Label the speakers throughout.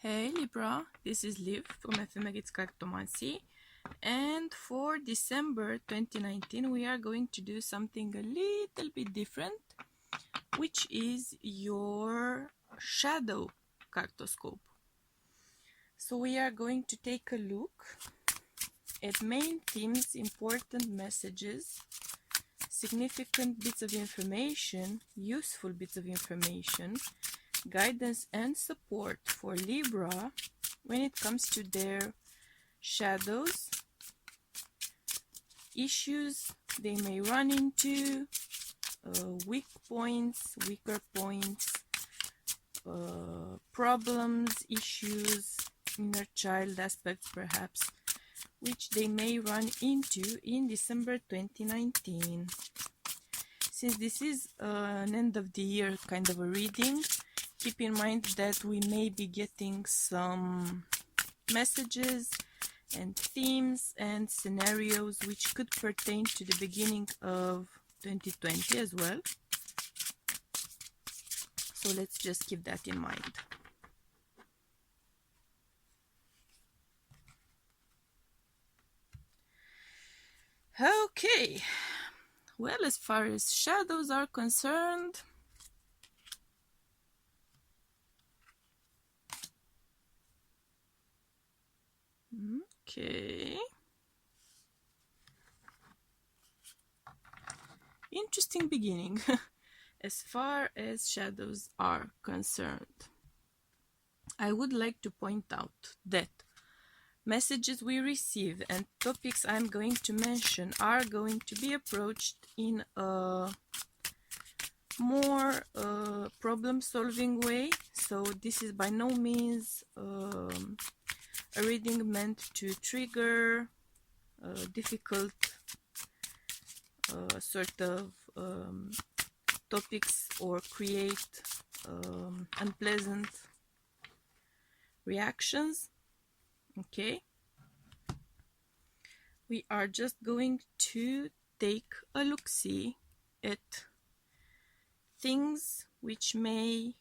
Speaker 1: Hey Libra, this is Liv from Ephemerate Cartomancy, and for December 2019 we are going to do something a little bit different, which is your shadow cartoscope. So we are going to take a look at main themes, important messages, significant bits of information, useful bits of information, guidance and support for Libra when it comes to their shadows, issues they may run into, weak points, weaker points, problems, issues, inner child aspects perhaps, which they may run into in December 2019. Since this is an end of the year kind of a reading, keep in mind that we may be getting some messages and themes and scenarios which could pertain to the beginning of 2020 as well. So let's just keep that in mind. Okay, well, as far as shadows are concerned, okay, interesting beginning as far as shadows are concerned. I would like to point out that messages we receive and topics I'm going to mention are going to be approached in a more problem-solving way. So this is by no means a reading meant to trigger difficult sort of topics or create unpleasant reactions. Okay, we are just going to take a look-see at things which may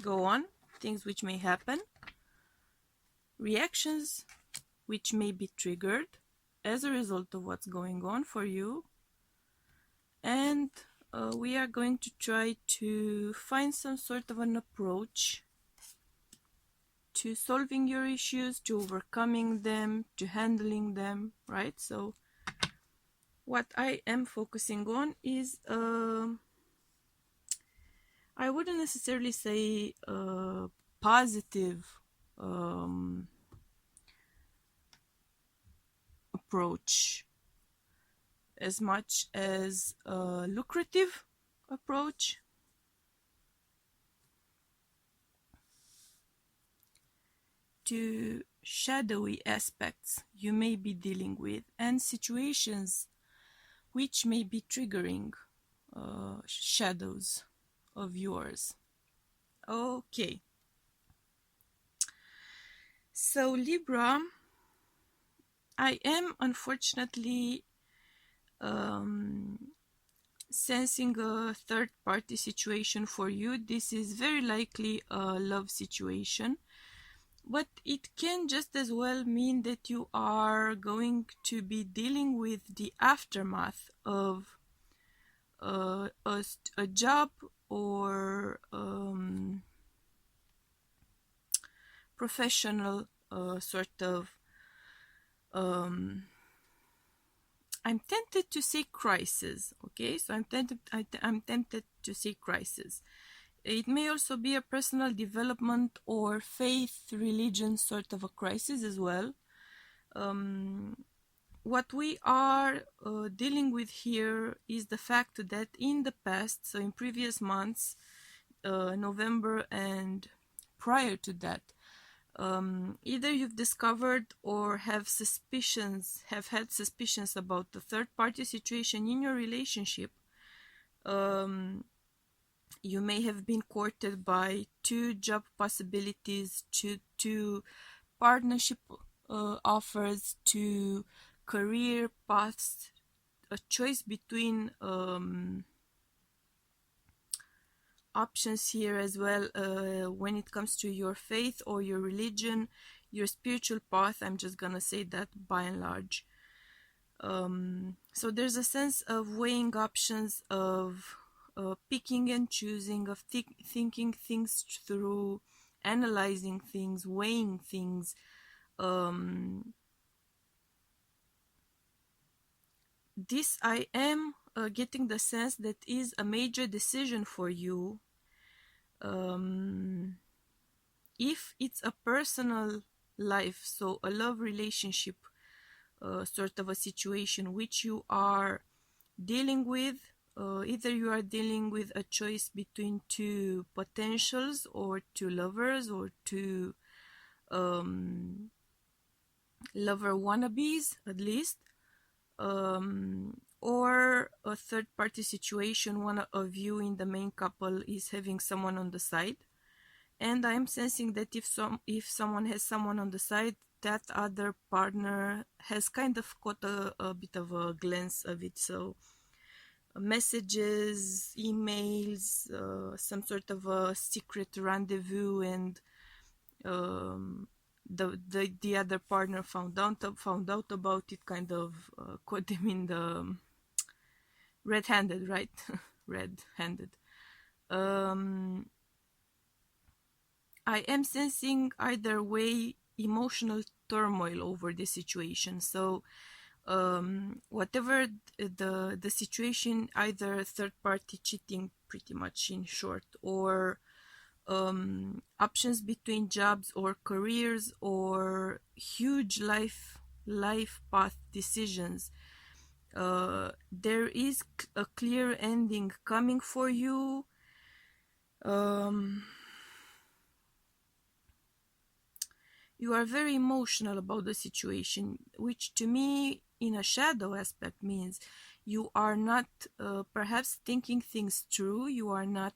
Speaker 1: go on, things which may happen, reactions which may be triggered as a result of what's going on for you, and we are going to try to find some sort of an approach to solving your issues, to overcoming them, to handling them, right? So what I am focusing on is I wouldn't necessarily say positive approach as much as a lucrative approach. To shadowy aspects you may be dealing with and situations which may be triggering shadows of yours. Okay, so Libra, I am unfortunately sensing a third-party situation for you. This is very likely a love situation, but it can just as well mean that you are going to be dealing with the aftermath of a job or professional sort of I'm tempted to say crisis. Okay, so I'm tempted to say crisis. It may also be a personal development or faith, religion sort of a crisis as well. What we are dealing with here is the fact that in the past, so in previous months, November and prior to that, either you've discovered or have had suspicions about the third-party situation in your relationship. You may have been courted by two job possibilities, two partnership offers, two career paths, a choice between options here as well when it comes to your faith or your religion, your spiritual path. I'm just gonna say that by and large. So there's a sense of weighing options, of picking and choosing, of thinking things through, analyzing things, weighing things. This I am getting the sense that is a major decision for you. If it's a personal life, so a love relationship, sort of a situation which you are dealing with, either you are dealing with a choice between two potentials or two lovers or two lover wannabes at least, or a third party situation. One of you in the main couple is having someone on the side, and I'm sensing that if someone has someone on the side, that other partner has kind of caught a bit of a glance of it. So messages, emails, some sort of a secret rendezvous, and the other partner found out about it, kind of caught them in the red-handed, right? Red-handed. I am sensing either way emotional turmoil over the situation. So whatever the situation, either third party cheating, pretty much in short, or options between jobs or careers, or huge life path decisions, there is a clear ending coming for you. You are very emotional about the situation, which to me in a shadow aspect means you are not perhaps thinking things through. You are not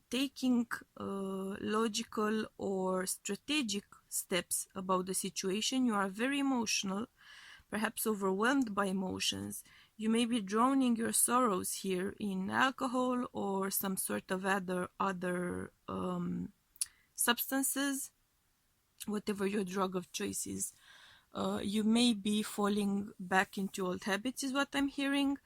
Speaker 1: taking logical or strategic steps about the situation. You are very emotional, perhaps overwhelmed by emotions. You may be drowning your sorrows here in alcohol or some sort of other substances, whatever your drug of choice is. You may be falling back into old habits, is what I'm hearing.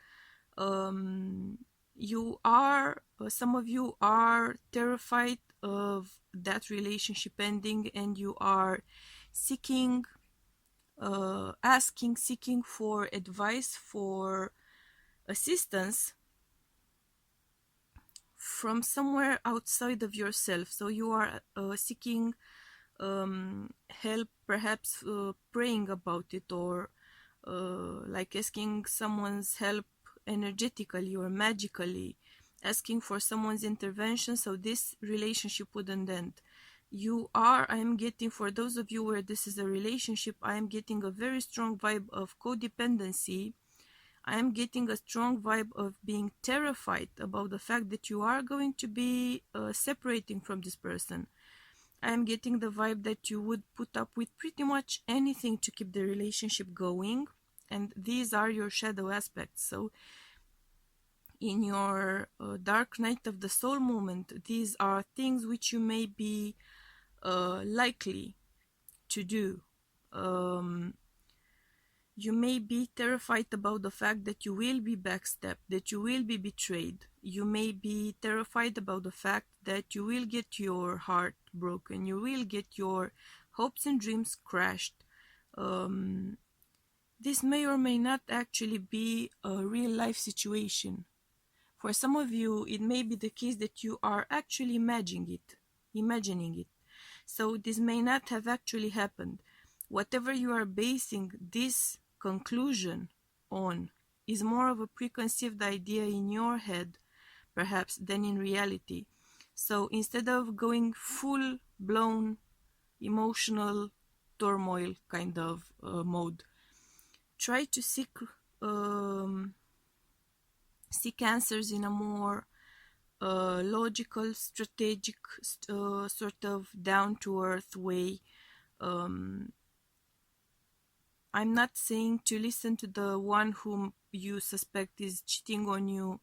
Speaker 1: You are, some of you are terrified of that relationship ending, and you are seeking, seeking for advice, for assistance from somewhere outside of yourself. So you are seeking help, perhaps praying about it, or like asking someone's help energetically or magically, asking for someone's intervention so this relationship wouldn't end. I am getting, for those of you where this is a relationship, I am getting a very strong vibe of codependency. I am getting a strong vibe of being terrified about the fact that you are going to be separating from this person. I am getting the vibe that you would put up with pretty much anything to keep the relationship going, and these are your shadow aspects. So in your dark night of the soul moment, these are things which you may be likely to do. You may be terrified about the fact that you will be backstabbed, that you will be betrayed. You may be terrified about the fact that you will get your heart broken, you will get your hopes and dreams crushed. This may or may not actually be a real life situation. For some of you, it may be the case that you are actually imagining it. So this may not have actually happened. Whatever you are basing this conclusion on is more of a preconceived idea in your head, perhaps, than in reality. So instead of going full blown emotional turmoil kind of mode, try to seek answers in a more logical, strategic, sort of down to earth way. I'm not saying to listen to the one whom you suspect is cheating on you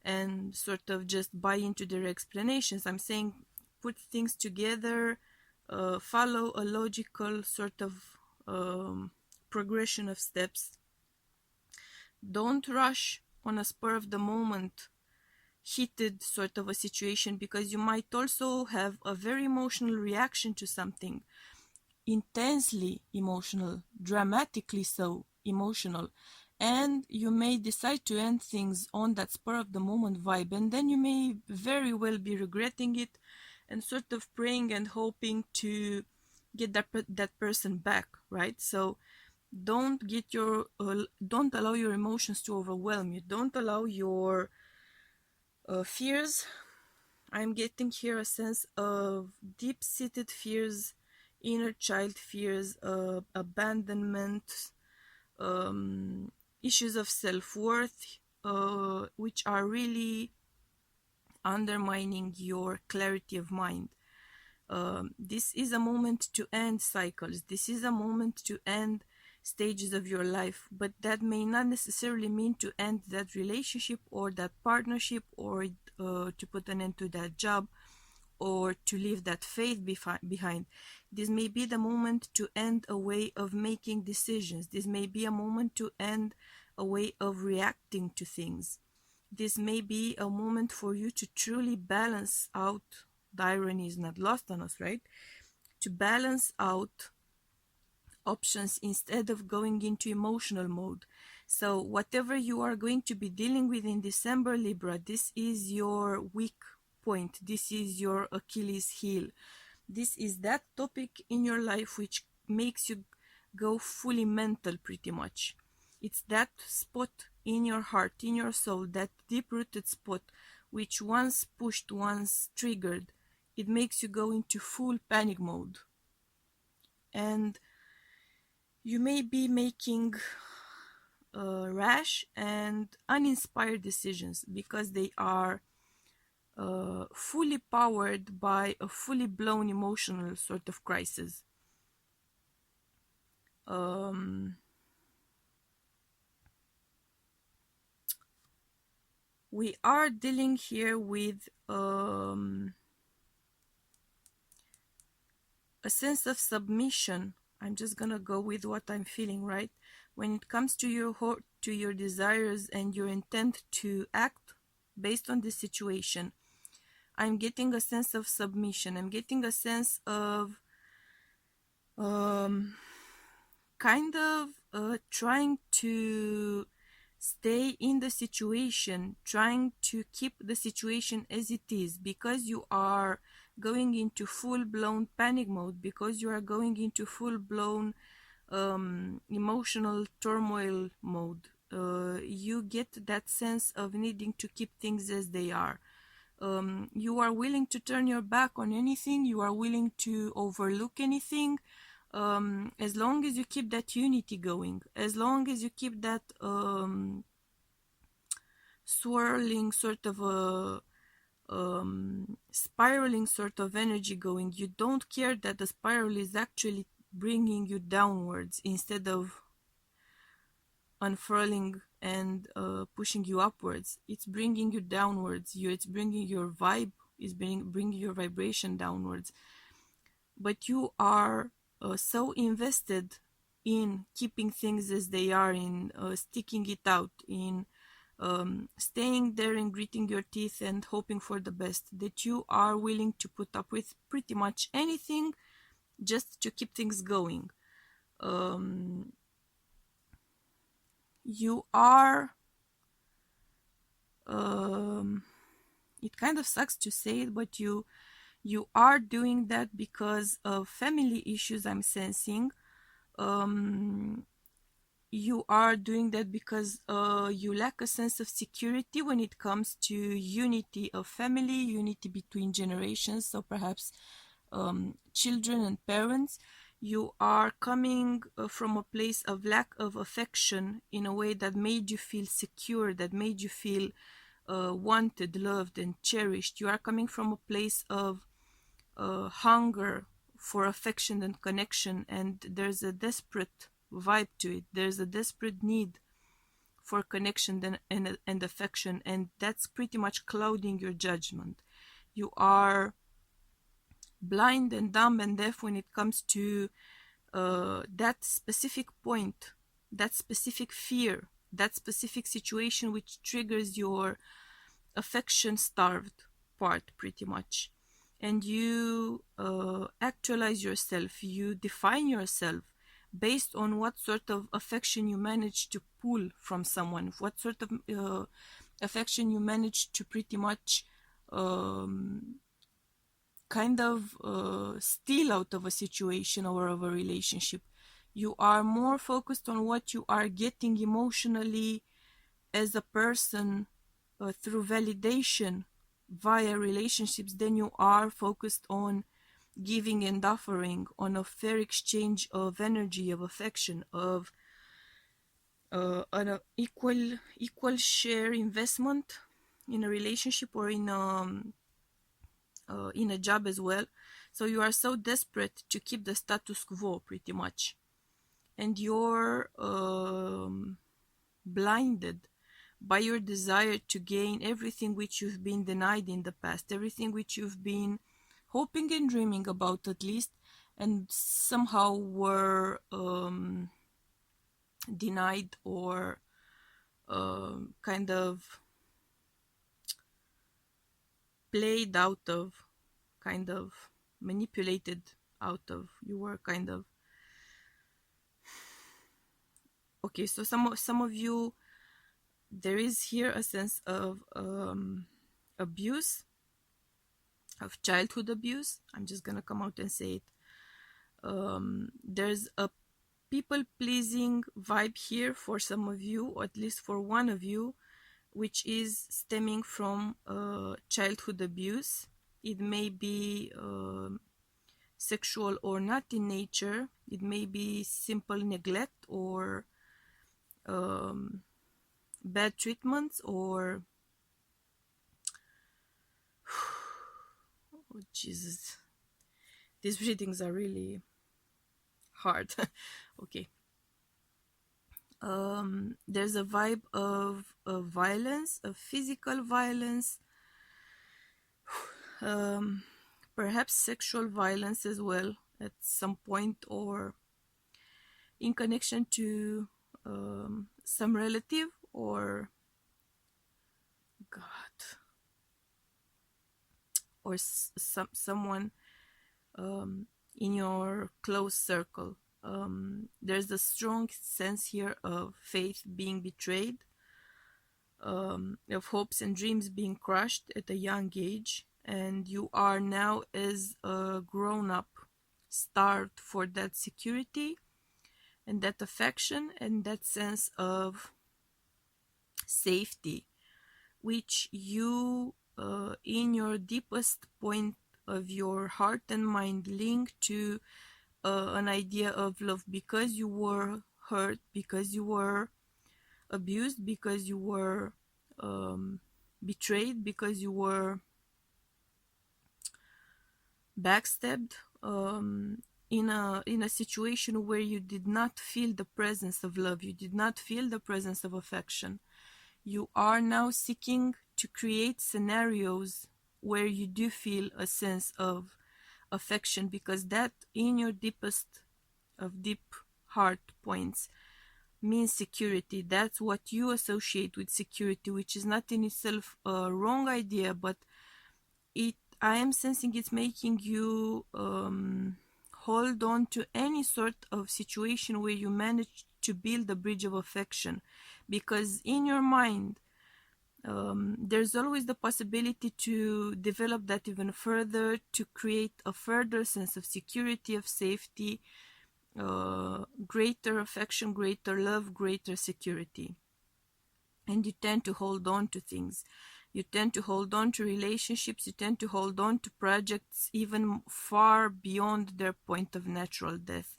Speaker 1: and sort of just buy into their explanations. I'm saying put things together, follow a logical sort of progression of steps. Don't rush on a spur of the moment heated sort of a situation, because you might also have a very emotional reaction to something, intensely emotional, dramatically so emotional, and you may decide to end things on that spur of the moment vibe, and then you may very well be regretting it and sort of praying and hoping to get that person back, right? So don't don't allow your emotions to overwhelm you. Don't allow your fears. I'm getting here a sense of deep-seated fears, inner child fears, abandonment, issues of self-worth, which are really undermining your clarity of mind. This is a moment to end cycles. This is a moment to end stages of your life, but that may not necessarily mean to end that relationship or that partnership, or to put an end to that job, or to leave that faith behind. This may be the moment to end a way of making decisions. This may be a moment to end a way of reacting to things. This may be a moment for you to truly balance out. The irony is not lost on us, right? To balance out options instead of going into emotional mode. So whatever you are going to be dealing with in December, Libra, this is your weak point. This is your Achilles heel. This is that topic in your life which makes you go fully mental pretty much. It's that spot in your heart, in your soul, that deep-rooted spot which once pushed, once triggered, it makes you go into full panic mode. And you may be making rash and uninspired decisions because they are fully powered by a fully blown emotional sort of crisis. We are dealing here with a sense of submission. I'm just gonna go with what I'm feeling, right? When it comes to your desires and your intent to act based on the situation, I'm getting a sense of submission. I'm getting a sense of kind of trying to stay in the situation, trying to keep the situation as it is, because you are going into full-blown panic mode, because you are going into full-blown emotional turmoil mode. You get that sense of needing to keep things as they are. You are willing to turn your back on anything, you are willing to overlook anything, as long as you keep that unity going, as long as you keep that swirling sort of a spiraling sort of energy going. You don't care that the spiral is actually bringing you downwards instead of unfurling and pushing you upwards. It's bringing you downwards. It's bringing your vibe, is bringing your vibration downwards. But you are so invested in keeping things as they are, in sticking it out, in staying there and gritting your teeth and hoping for the best, that you are willing to put up with pretty much anything just to keep things going. You are it kind of sucks to say it, but you are doing that because of family issues, I'm sensing. You are doing that because you lack a sense of security when it comes to unity of family, unity between generations, so perhaps children and parents. You are coming from a place of lack of affection in a way that made you feel secure, that made you feel wanted, loved, and cherished. You are coming from a place of hunger for affection and connection, and there's a desperate vibe to it. There's a desperate need for connection and affection, and that's pretty much clouding your judgment. You are blind and dumb and deaf when it comes to that specific point, that specific fear, that specific situation which triggers your affection starved part, pretty much. And you actualize yourself, you define yourself based on what sort of affection you manage to pull from someone, what sort of affection you manage to pretty much kind of steal out of a situation or of a relationship. You are more focused on what you are getting emotionally as a person through validation via relationships than you are focused on giving and offering, on a fair exchange of energy, of affection, of an equal share investment in a relationship or in a job as well. So you are so desperate to keep the status quo, pretty much, and you're blinded by your desire to gain everything which you've been denied in the past, everything which you've been hoping and dreaming about at least, and somehow were denied or kind of played out of, kind of manipulated out of. You were kind of okay. So some of you, there is here a sense of abuse, of childhood abuse. I'm just gonna come out and say it. There's a people-pleasing vibe here for some of you, or at least for one of you, which is stemming from childhood abuse. It may be sexual or not in nature. It may be simple neglect or bad treatments or oh Jesus, these readings are really hard. Okay. There's a vibe of violence, of physical violence, perhaps sexual violence as well at some point, or in connection to some relative or God, or someone in your close circle. There's a strong sense here of faith being betrayed, of hopes and dreams being crushed at a young age, and you are now, as a grown-up, starved for that security and that affection and that sense of safety, which you, in your deepest point of your heart and mind, link to an idea of love, because you were hurt, because you were abused, because you were betrayed, because you were backstabbed in a situation where you did not feel the presence of love, you did not feel the presence of affection. You are now seeking to create scenarios where you do feel a sense of affection, because that, in your deepest of deep heart points, means security. That's what you associate with security, which is not in itself a wrong idea, but I am sensing it's making you hold on to any sort of situation where you manage to build a bridge of affection, because in your mind there's always the possibility to develop that even further, to create a further sense of security, of safety, greater affection, greater love, greater security. And you tend to hold on to things. You tend to hold on to relationships. You tend to hold on to projects even far beyond their point of natural death.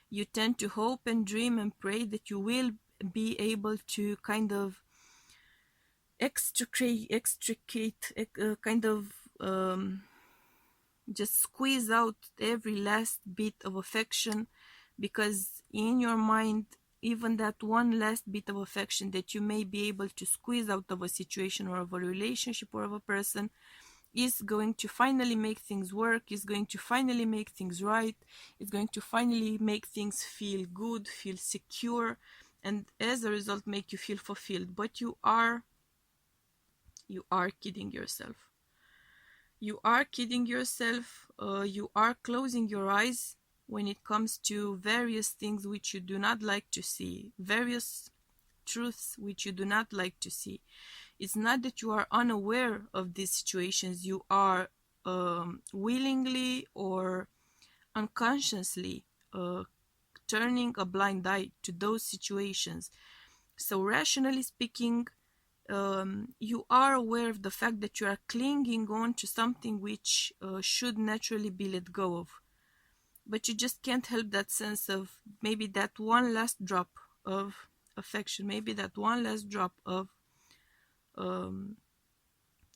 Speaker 1: You tend to hope and dream and pray that you will be able to kind of extricate, kind of just squeeze out every last bit of affection, because in your mind even that one last bit of affection that you may be able to squeeze out of a situation or of a relationship or of a person is going to finally make things work, is going to finally make things right, is going to finally make things feel good, feel secure, and as a result make you feel fulfilled. But you are kidding yourself. You are kidding yourself. You are closing your eyes when it comes to various things which you do not like to see, various truths which you do not like to see. It's not that you are unaware of these situations. You are willingly or unconsciously turning a blind eye to those situations. So rationally speaking, you are aware of the fact that you are clinging on to something which should naturally be let go of. But you just can't help that sense of maybe that one last drop of affection, maybe that one last drop of,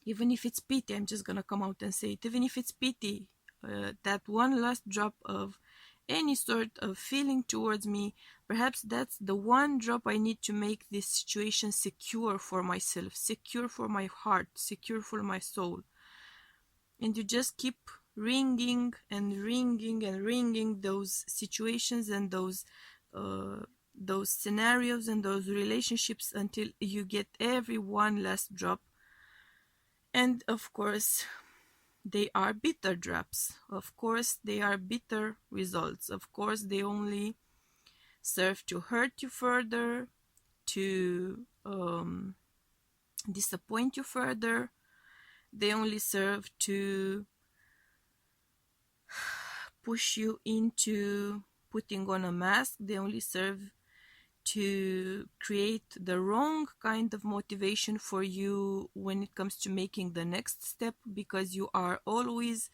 Speaker 1: even if it's pity, I'm just gonna come out and say it, even if it's pity, that one last drop of any sort of feeling towards me, perhaps that's the one drop I need to make this situation secure for myself, secure for my heart, secure for my soul. And you just keep ringing and ringing and ringing those situations and those scenarios and those relationships until you get every one last drop. And of course, they are bitter drops. Of course, they are bitter results. Of course, they only serve to hurt you further, to disappoint you further. They only serve to push you into putting on a mask. They only serve to create the wrong kind of motivation for you when it comes to making the next step, because you are always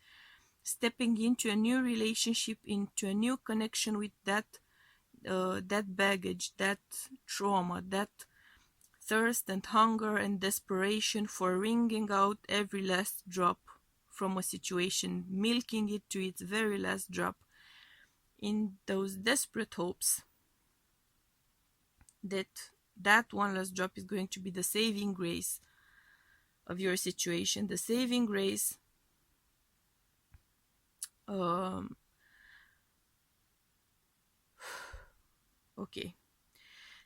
Speaker 1: stepping into a new relationship, into a new connection with that baggage, that trauma, that thirst and hunger and desperation for wringing out every last drop from a situation, milking it to its very last drop, in those desperate hopes that that one last drop is going to be the saving grace of your situation, the saving grace. Okay.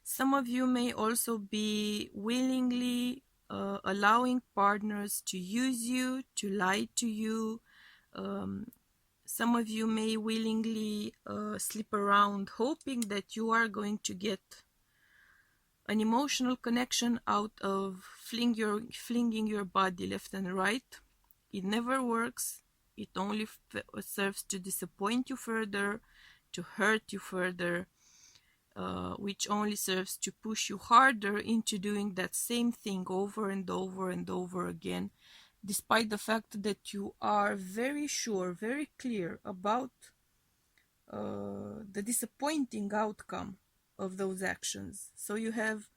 Speaker 1: Some of you may also be willingly allowing partners to use you, to lie to you. Some of you may willingly slip around hoping that you are going to get an emotional connection out of flinging your body left and right. It never works. It only serves to disappoint you further, to hurt you further, which only serves to push you harder into doing that same thing over and over and over again, despite the fact that you are very sure, very clear about the disappointing outcome of those actions. So you have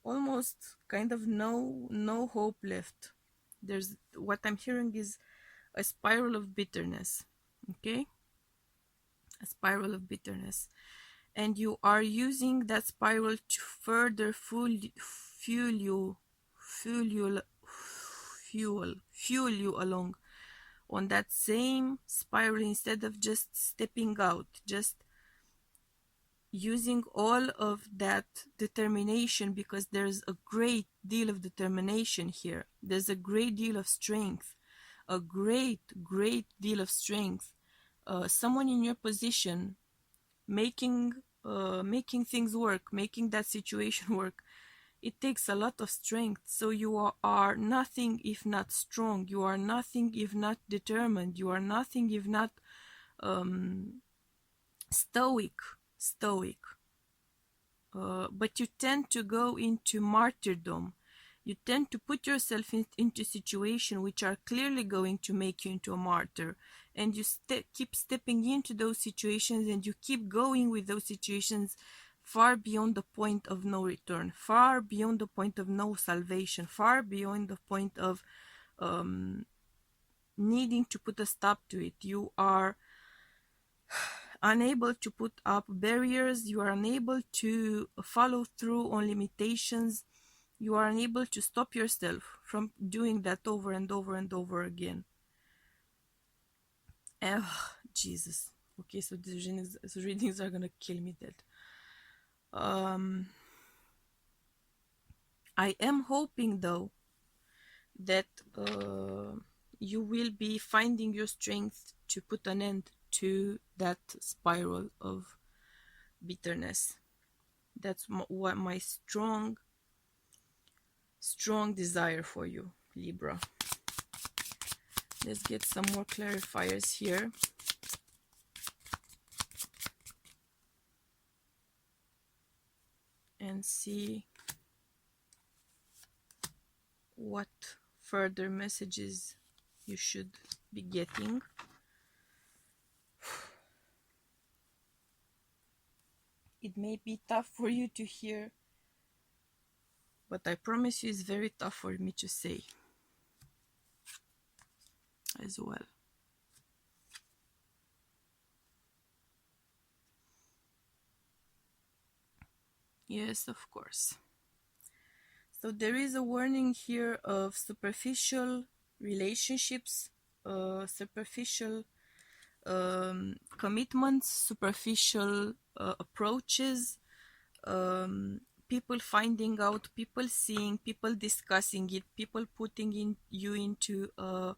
Speaker 1: almost kind of no hope left. There's, what I'm hearing is a spiral of bitterness. Okay, a spiral of bitterness, and you are using that spiral to further fuel you along on that same spiral, instead of just stepping out, just using all of that determination, because there's a great deal of determination here. There's a great deal of strength, a great deal of strength. Someone in your position making things work, making that situation work, it takes a lot of strength. So you are nothing if not strong. You are nothing if not determined. You are nothing if not stoic. But you tend to go into martyrdom. You tend to put yourself into situations which are clearly going to make you into a martyr, and you keep stepping into those situations, and you keep going with those situations far beyond the point of no return, far beyond the point of no salvation, far beyond the point of needing to put a stop to it. You are unable to put up barriers, you are unable to follow through on limitations, you are unable to stop yourself from doing that over and over and over again. Jesus. Okay, so these readings are gonna kill me dead. I am hoping though that you will be finding your strength to put an end to that spiral of bitterness. That's what my strong desire for you, Libra. Let's get some more clarifiers here. And see what further messages you should be getting. It may be tough for you to hear, but I promise you it's very tough for me to say as well. Yes, of course. So there is a warning here of superficial relationships, superficial commitments, superficial approaches, people finding out, people seeing, people discussing it, people putting you into a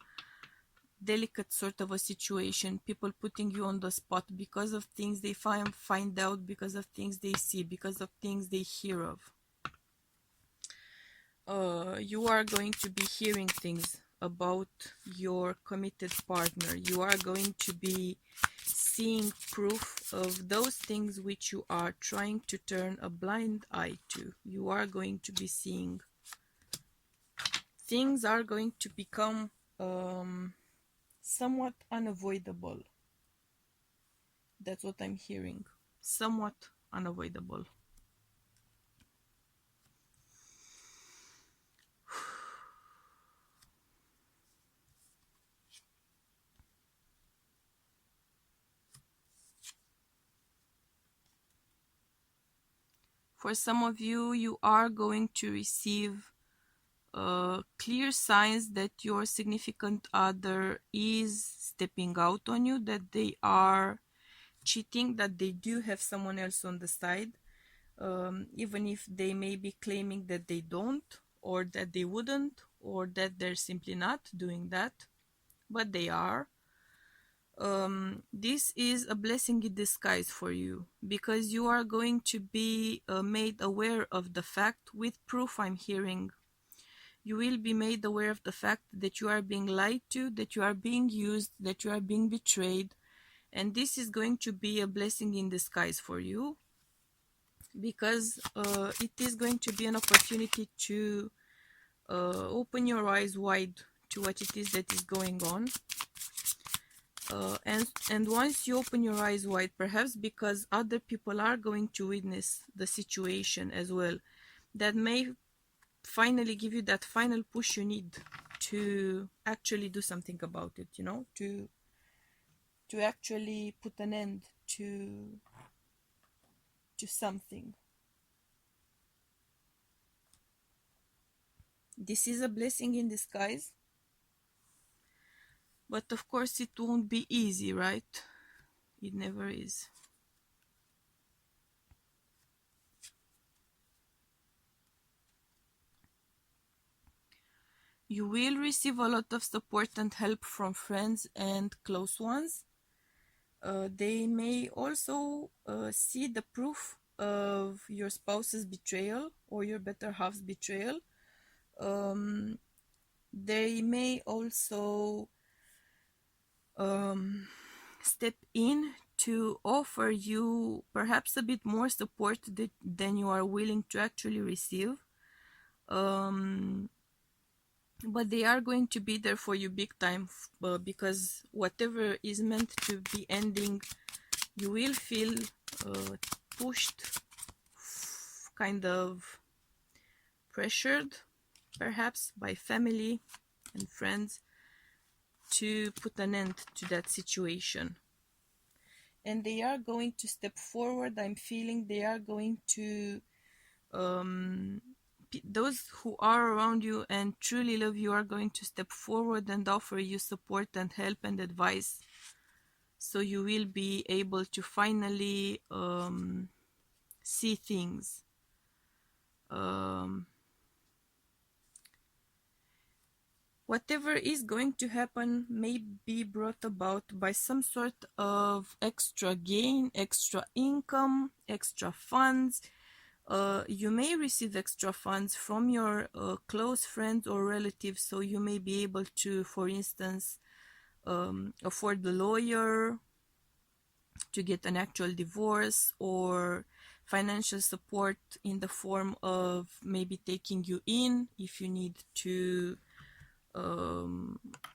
Speaker 1: delicate sort of a situation, people putting you on the spot because of things they find out, because of things they see, because of things they hear of. You are going to be hearing things about your committed partner. You are going to be seeing proof of those things which you are trying to turn a blind eye to. You are going to be seeing things are going to become somewhat unavoidable. That's what I'm hearing. Somewhat unavoidable. For some of you, you are going to receive clear signs that your significant other is stepping out on you, that they are cheating, that they do have someone else on the side, even if they may be claiming that they don't, or that they wouldn't, or that they're simply not doing that, but they are. This is a blessing in disguise for you, because you are going to be made aware of the fact, with proof I'm hearing. You will be made aware of the fact that you are being lied to, that you are being used, that you are being betrayed, and this is going to be a blessing in disguise for you, because it is going to be an opportunity to open your eyes wide to what it is that is going on. And once you open your eyes wide, perhaps because other people are going to witness the situation as well, that may finally give you that final push you need to actually do something about it, you know, to actually put an end to something. This is a blessing in disguise. But of course it won't be easy, right? It never is. You will receive a lot of support and help from friends and close ones. They may also see the proof of your spouse's betrayal or your better half's betrayal. They may also step in to offer you perhaps a bit more support than you are willing to actually receive. But they are going to be there for you big time, because whatever is meant to be ending, you will feel pushed, kind of pressured, perhaps by family and friends, to put an end to that situation. and they are going to step forward. I'm feeling they are going to those who are around you and truly love you are going to step forward and offer you support and help and advice, so you will be able to finally see things. Whatever is going to happen may be brought about by some sort of extra gain, extra income, extra funds. You may receive extra funds from your close friends or relatives, so you may be able to, for instance, afford the lawyer to get an actual divorce, or financial support in the form of maybe taking you in if you need to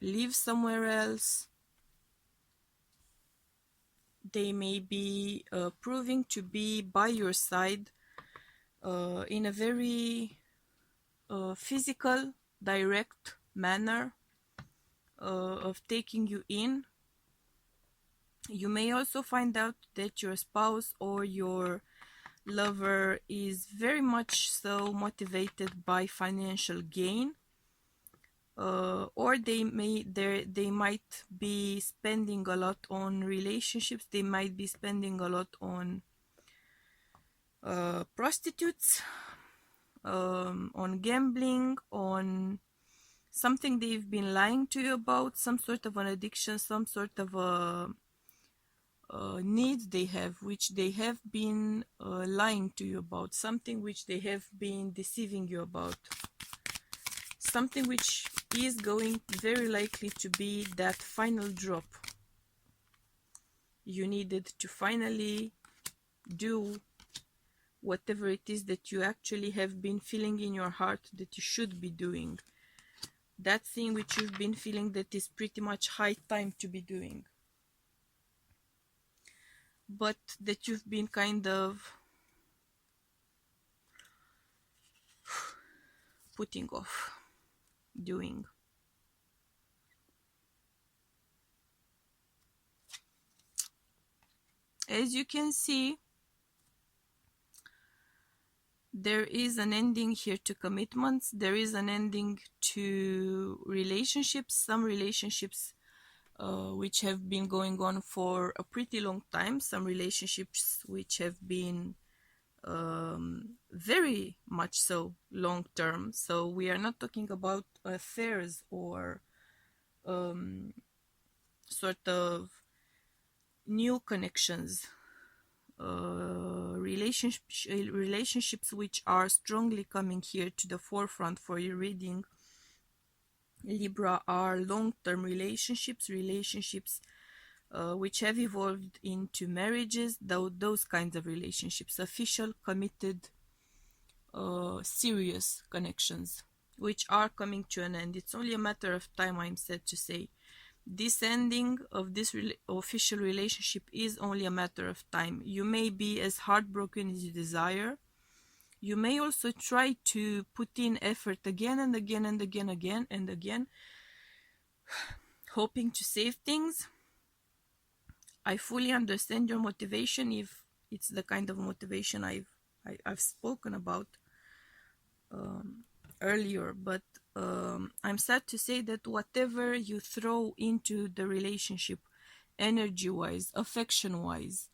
Speaker 1: live somewhere else. They may be proving to be by your side in a very physical, direct manner of taking you in. You may also find out that your spouse or your lover is very much so motivated by financial gain, or they might be spending a lot on relationships. They might be spending a lot on prostitutes, on gambling, on something they've been lying to you about, some sort of an addiction, some sort of a needs they have, which they have been lying to you about, something which they have been deceiving you about, something which is going very likely to be that final drop you needed to finally do whatever it is that you actually have been feeling in your heart that you should be doing, that thing which you've been feeling that is pretty much high time to be doing, but that you've been kind of putting off doing. As you can see, there is an ending here to commitments. There is an ending to relationships. Some relationships which have been going on for a pretty long time. Some relationships which have been very much so long term. So we are not talking about affairs or sort of new connections. Relationships which are strongly coming here to the forefront for your reading, Libra, are long-term relationships which have evolved into marriages, those kinds of relationships, official, committed, serious connections, which are coming to an end. It's only a matter of time, I'm sad to say. This ending of this official relationship is only a matter of time. You may be as heartbroken as you desire. You may also try to put in effort again and again and again, hoping to save things. I fully understand your motivation if it's the kind of motivation I've spoken about earlier, but I'm sad to say that whatever you throw into the relationship, energy-wise, affection-wise,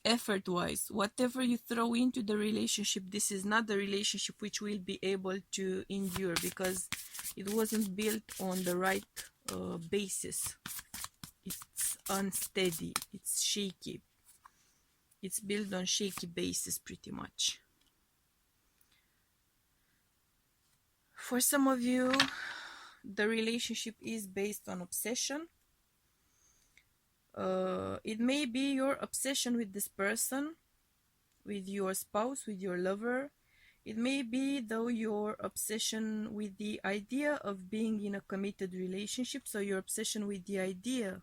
Speaker 1: effort-wise, whatever you throw into the relationship, this is not the relationship which will be able to endure, because it wasn't built on the right basis. It's unsteady, it's shaky, it's built on shaky basis pretty much. For some of you, the relationship is based on obsession. It may be your obsession with this person, with your spouse, with your lover. It may be, though, your obsession with the idea of being in a committed relationship, so your obsession with the idea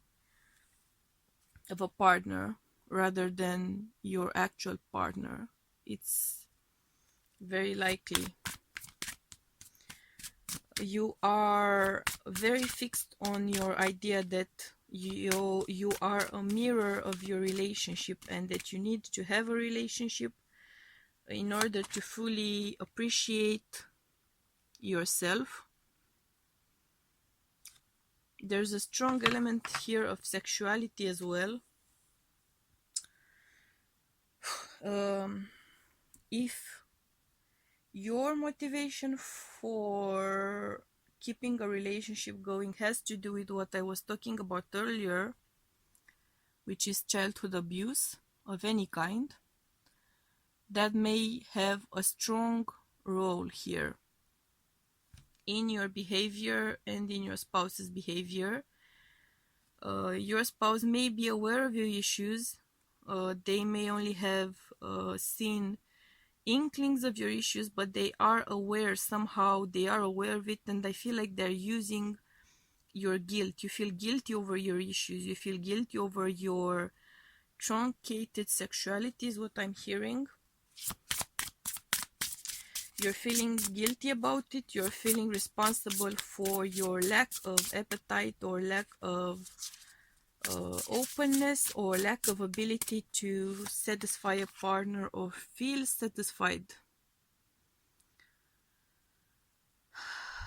Speaker 1: of a partner rather than your actual partner. It's very likely. You are very fixed on your idea that you are a mirror of your relationship, and that you need to have a relationship in order to fully appreciate yourself. There's a strong element here of sexuality as well. If your motivation for keeping a relationship going has to do with what I was talking about earlier, which is childhood abuse of any kind, that may have a strong role here in your behavior and in your spouse's behavior. Your spouse may be aware of your issues. They may only have seen inklings of your issues, but they are aware somehow. They are aware of it, and I feel like they're using your guilt. You feel guilty over your issues. You feel guilty over your truncated sexuality, is what I'm hearing. You're feeling guilty about it. You're feeling responsible for your lack of appetite or lack of openness or lack of ability to satisfy a partner or feel satisfied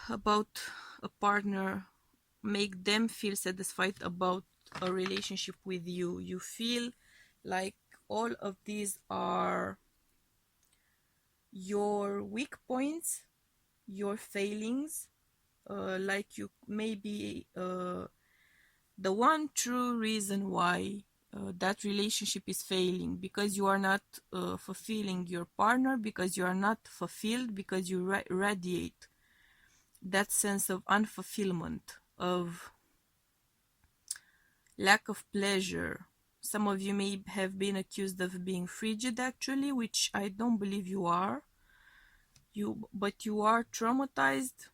Speaker 1: about a partner, make them feel satisfied about a relationship with you. You feel like all of these are your weak points, your failings, like you may be the one true reason why that relationship is failing, because you are not fulfilling your partner, because you are not fulfilled, because you radiate that sense of unfulfillment, of lack of pleasure. Some of you may have been accused of being frigid, actually, which I don't believe you are. But you are traumatized.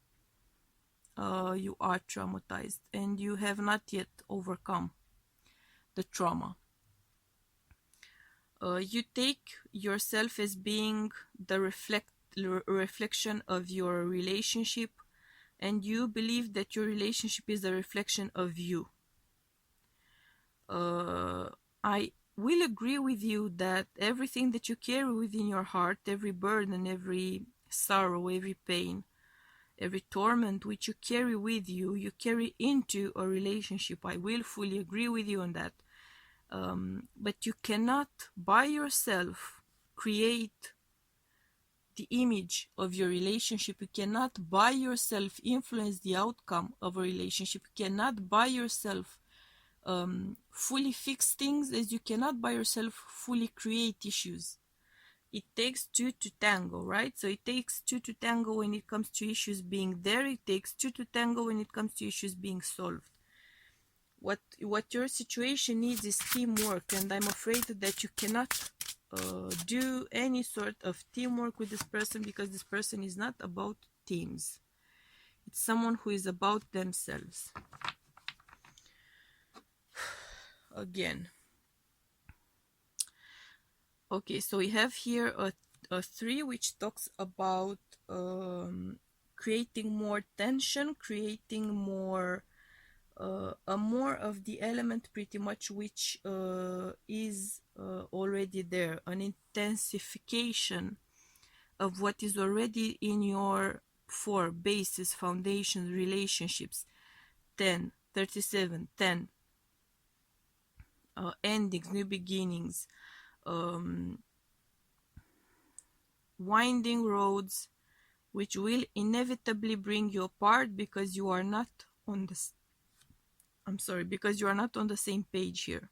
Speaker 1: You are traumatized, and you have not yet overcome the trauma. You take yourself as being the reflection of your relationship, and you believe that your relationship is a reflection of you. I will agree with you that everything that you carry within your heart, every burden, every sorrow, every pain, every torment which you carry with you, you carry into a relationship. I will fully agree with you on that. But you cannot by yourself create the image of your relationship. You cannot by yourself influence the outcome of a relationship. You cannot by yourself fully fix things, as you cannot by yourself fully create issues. It takes two to tango, right? So it takes two to tango when it comes to issues being there. It takes two to tango when it comes to issues being solved. What your situation needs is teamwork, and I'm afraid that you cannot do any sort of teamwork with this person, because this person is not about teams. It's someone who is about themselves. Again. Okay, so we have here a 3, which talks about creating more tension, creating more of the element pretty much which is already there, an intensification of what is already in your 4 bases, foundations, relationships. 10, 37, 10, endings, new beginnings, winding roads which will inevitably bring you apart, because you are not on the because you are not on the same page here.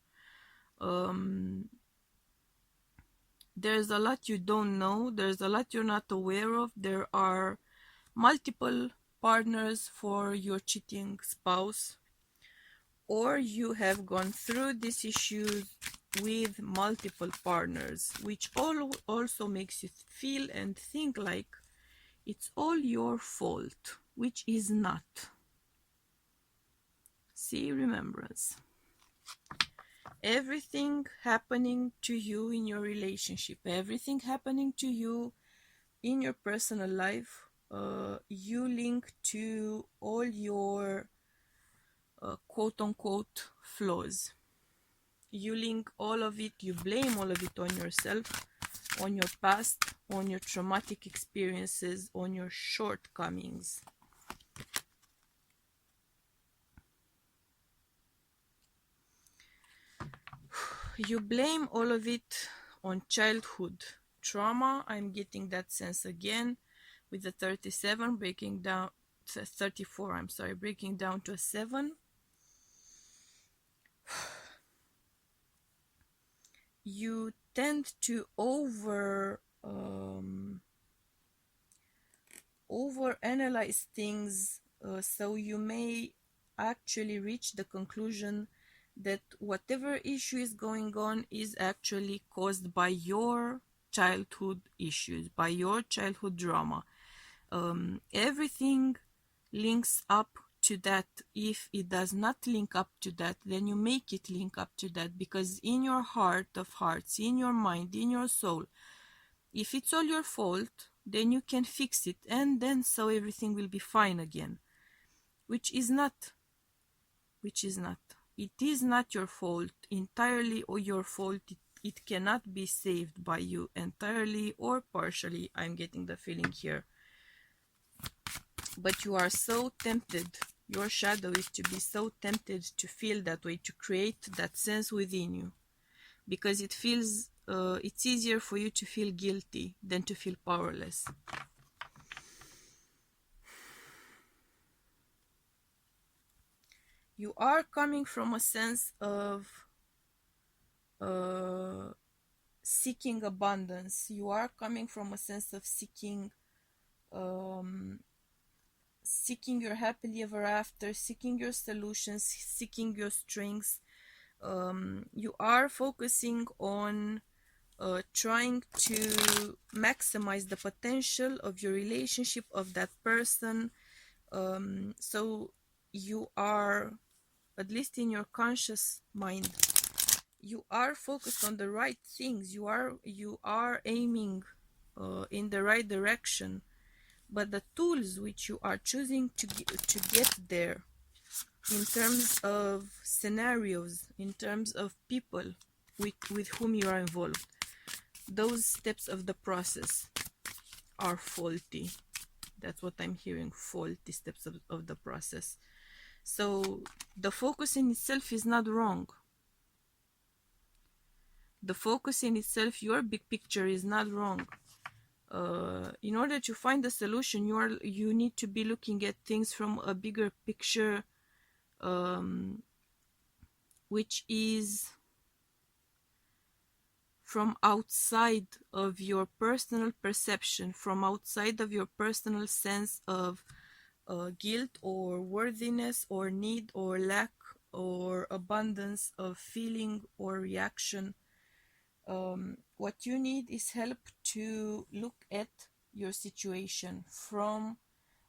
Speaker 1: There's a lot you don't know, there's a lot you're not aware of. There are multiple partners for your cheating spouse, or you have gone through these issues with multiple partners, which also makes you feel and think like it's all your fault, which is not. See, remembrance. Everything happening to you in your relationship, everything happening to you in your personal life, you link to all your quote-unquote flaws. You link all of it, you blame all of it on yourself, on your past, on your traumatic experiences, on your shortcomings. You blame all of it on childhood trauma. I'm getting that sense again with the 37 breaking down, 34, I'm sorry, breaking down to a 7. You tend to overanalyze things, so you may actually reach the conclusion that whatever issue is going on is actually caused by your childhood issues, by your childhood drama. Everything links up to that. If it does not link up to that, then you make it link up to that, because in your heart of hearts, in your mind, in your soul, if it's all your fault, then you can fix it, and then so everything will be fine again, which is not. It is not your fault entirely, or your fault. It cannot be saved by you entirely or partially. I'm getting the feeling here. But you are so tempted, your shadow is to be so tempted to feel that way, to create that sense within you, because it feels it's easier for you to feel guilty than to feel powerless. You are coming from a sense of seeking abundance. You are coming from a sense of seeking your happily ever after, seeking your solutions, seeking your strengths. You are focusing on trying to maximize the potential of your relationship, of that person. So you are, at least in your conscious mind, you are focused on the right things. You are aiming in the right direction. But the tools which you are choosing to get there, in terms of scenarios, in terms of people with whom you are involved, those steps of the process are faulty. That's what I'm hearing, faulty steps of the process. So the focus in itself is not wrong. The focus in itself, your big picture, is not wrong. In order to find a solution, you need to be looking at things from a bigger picture, which is from outside of your personal perception, from outside of your personal sense of guilt or worthiness or need or lack or abundance of feeling or reaction. What you need is help to look at your situation from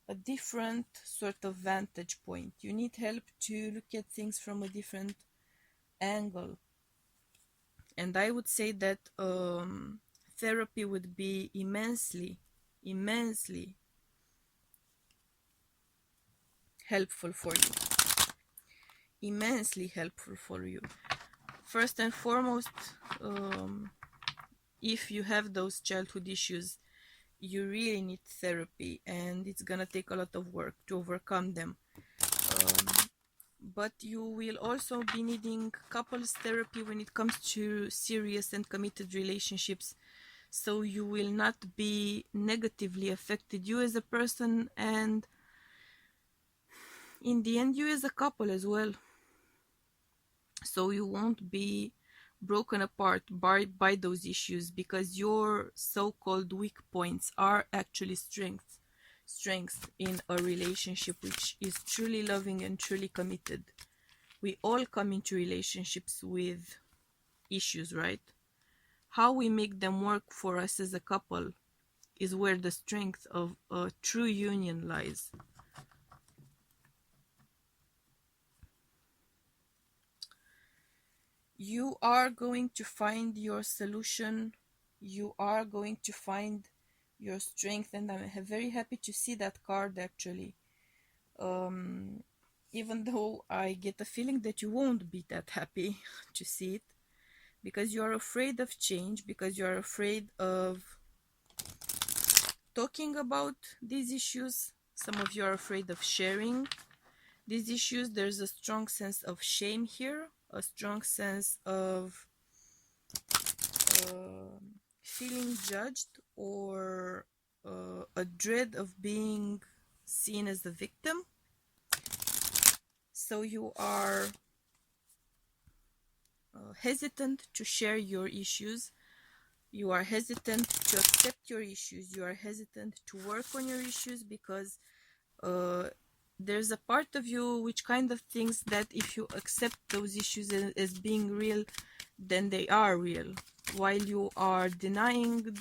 Speaker 1: a different sort of vantage point. You need help to look at things from a different angle. And I would say that therapy would be immensely helpful for you. Immensely helpful for you. First and foremost, if you have those childhood issues, you really need therapy, and it's gonna take a lot of work to overcome them. But you will also be needing couples therapy when it comes to serious and committed relationships, so you will not be negatively affected, you as a person, and in the end you as a couple as well. So you won't be broken apart by those issues, because your so-called weak points are actually strengths in a relationship which is truly loving and truly committed. We all come into relationships with issues, right? How we make them work for us as a couple is where the strength of a true union lies. You are going to find your solution. You are going to find your strength, and I'm very happy to see that card actually. even though I get a feeling that you won't be that happy to see it, because you are afraid of change, because you are afraid of talking about these issues. Some of you are afraid of sharing these issues. There's a strong sense of shame here, a strong sense of feeling judged, or a dread of being seen as the victim. So you are hesitant to share your issues. You are hesitant to accept your issues. You are hesitant to work on your issues because there's a part of you which kind of thinks that if you accept those issues as being real, then they are real. While you are denying,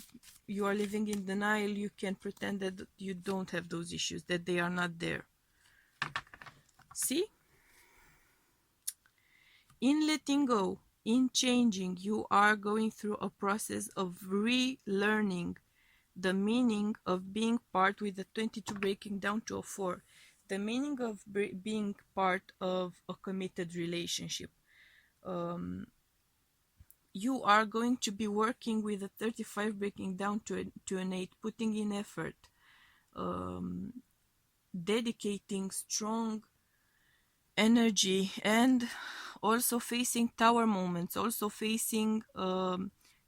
Speaker 1: you are living in denial, you can pretend that you don't have those issues, that they are not there. See? In letting go, in changing, you are going through a process of relearning the meaning of being part, with the 22 breaking down to a 4. The meaning of being part of a committed relationship. You are going to be working with a 35 breaking down to an 8, putting in effort, dedicating strong energy, and also facing tower moments, also facing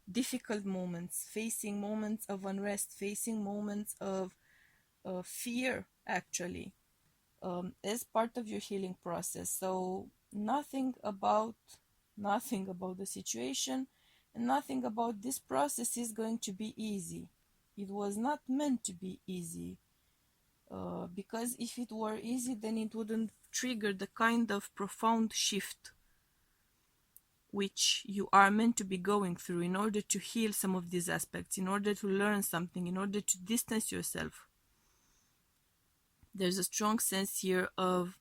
Speaker 1: difficult moments, facing moments of unrest, facing moments of fear, actually, as part of your healing process. So nothing about the situation and nothing about this process is going to be easy. It was not meant to be easy, because if it were easy, then it wouldn't trigger the kind of profound shift which you are meant to be going through in order to heal some of these aspects, in order to learn something, in order to distance yourself. There's a strong sense here of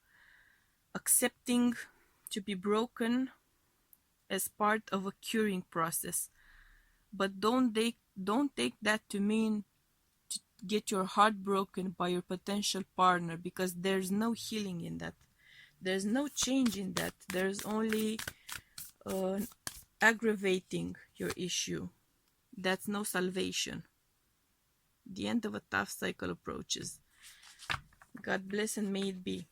Speaker 1: accepting to be broken as part of a curing process. But don't take that to mean to get your heart broken by your potential partner, because there's no healing in that. There's no change in that. There's only aggravating your issue. That's no salvation. The end of a tough cycle approaches. God bless and may it be.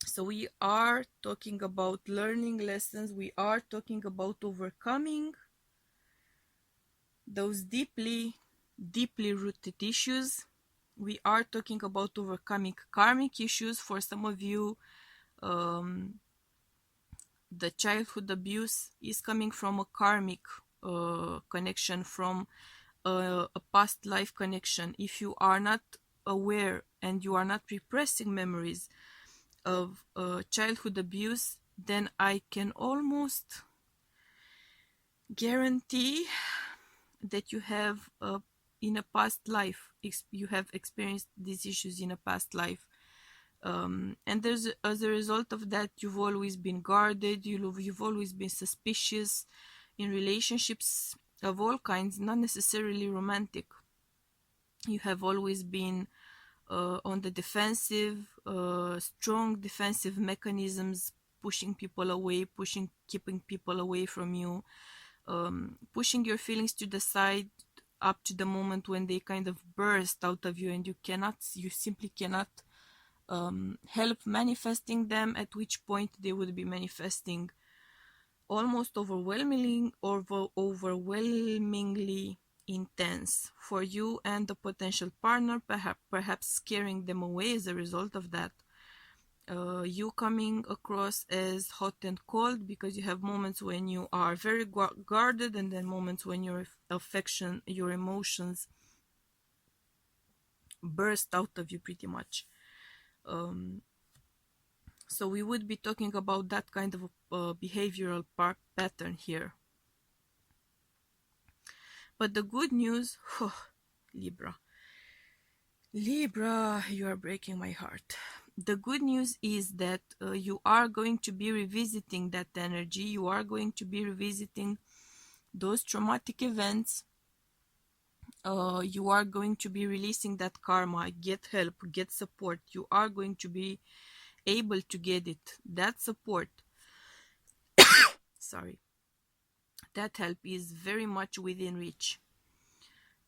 Speaker 1: So we are talking about learning lessons. We are talking about overcoming those deeply rooted issues. We are talking about overcoming karmic issues. For some of you, the childhood abuse is coming from a karmic connection, from a past life connection. If you are not aware and you are not repressing memories of childhood abuse, then I can almost guarantee that you have in a past life, you have experienced these issues in a past life, and there's, as a result of that, you've always been guarded, you've always been suspicious in relationships of all kinds, not necessarily romantic. You have always been on the defensive, strong defensive mechanisms, pushing people away, keeping people away from you, pushing your feelings to the side up to the moment when they kind of burst out of you, and you simply cannot help manifesting them, at which point they would be manifesting almost overwhelmingly intense for you and the potential partner, perhaps scaring them away as a result of that. You coming across as hot and cold, because you have moments when you are very guarded, and then moments when your affection, your emotions burst out of you pretty much. So we would be talking about that kind of behavioral pattern here. But the good news, Libra, you are breaking my heart. The good news is that you are going to be revisiting that energy. You are going to be revisiting those traumatic events. You are going to be releasing that karma. Get help, get support. You are going to be able to get it. That support, sorry, that help is very much within reach.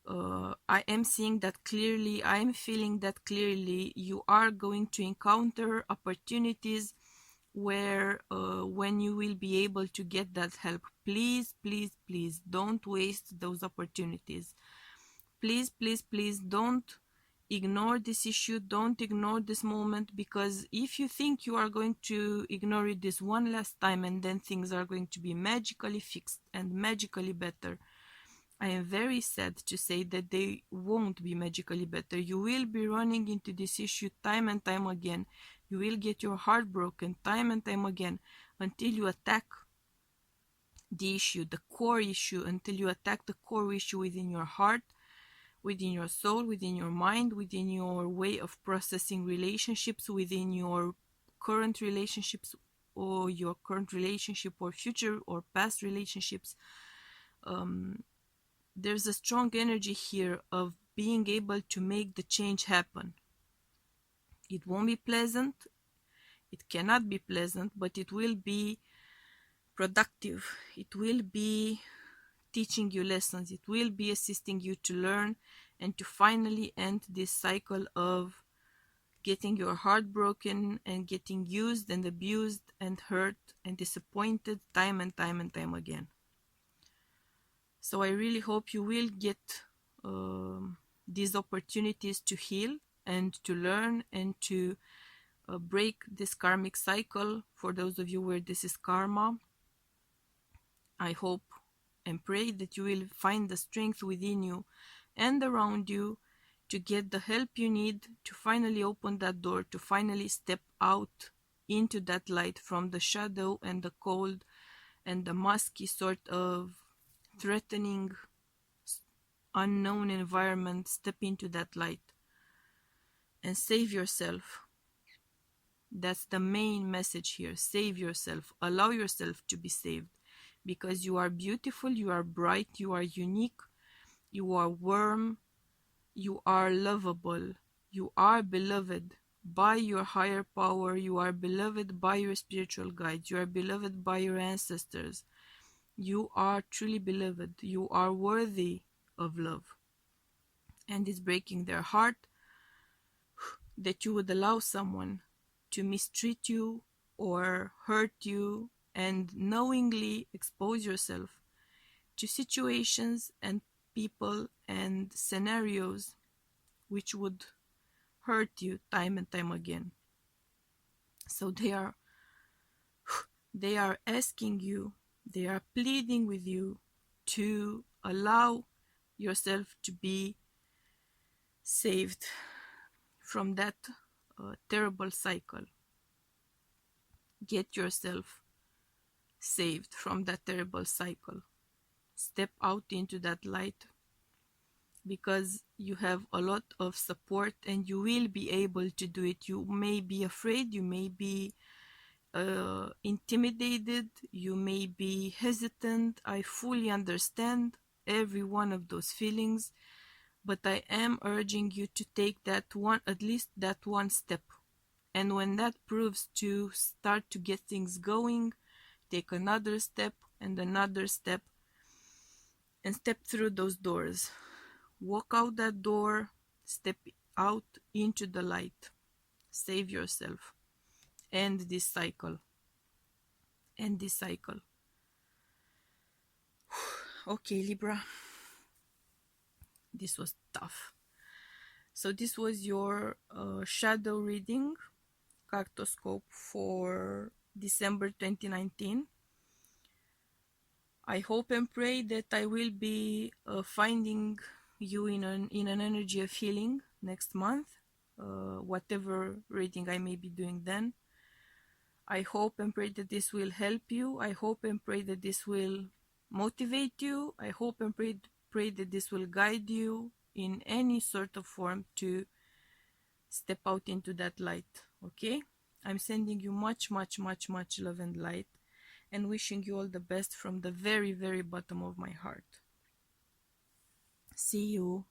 Speaker 1: I am seeing that clearly, I am feeling that clearly. You are going to encounter opportunities where when you will be able to get that help. Please, please, please don't waste those opportunities. Please, please, please don't ignore this issue. Don't ignore this moment, because if you think you are going to ignore it this one last time and then things are going to be magically fixed and magically better, I am very sad to say that they won't be magically better. You will be running into this issue time and time again. You will get your heart broken time and time again until you attack the issue, the core issue, until you attack the core issue within your heart, within your soul, within your mind, within your way of processing relationships, within your current relationships, or your current relationship or future or past relationships. There's a strong energy here of being able to make the change happen. It won't be pleasant. It cannot be pleasant, but it will be productive. It will be teaching you lessons. It will be assisting you to learn and to finally end this cycle of getting your heart broken and getting used and abused and hurt and disappointed time and time and time again. So I really hope you will get these opportunities to heal and to learn and to break this karmic cycle. For those of you where this is karma, I hope and pray that you will find the strength within you and around you to get the help you need to finally open that door, to finally step out into that light from the shadow and the cold and the musky sort of threatening unknown environment. Step into that light and save yourself. That's the main message here. Save yourself. Allow yourself to be saved, because you are beautiful, you are bright, you are unique, you are warm, you are lovable, you are beloved by your higher power, you are beloved by your spiritual guides, you are beloved by your ancestors. You are truly beloved. You are worthy of love. And it's breaking their heart that you would allow someone to mistreat you or hurt you and knowingly expose yourself to situations and people and scenarios which would hurt you time and time again. So they are asking you, they are pleading with you to allow yourself to be saved from that terrible cycle. Get yourself saved from that terrible cycle. Step out into that light, because you have a lot of support and you will be able to do it. You may be afraid, you may be intimidated, you may be hesitant. I fully understand every one of those feelings, but I am urging you to take that one, at least that one step. And when that proves to start to get things going, take another step and another step, and step through those doors. Walk out that door, step out into the light. Save yourself. End this cycle. End this cycle. Okay, Libra. This was tough. So this was your shadow reading, Cartoscope, for December 2019. I hope and pray that I will be finding you in an energy of healing next month, whatever reading I may be doing then. I hope and pray that this will help you. I hope and pray that this will motivate you. I hope and pray that this will guide you in any sort of form to step out into that light. Okay? I'm sending you much, much, much, much love and light, and wishing you all the best from the very, very bottom of my heart. See you.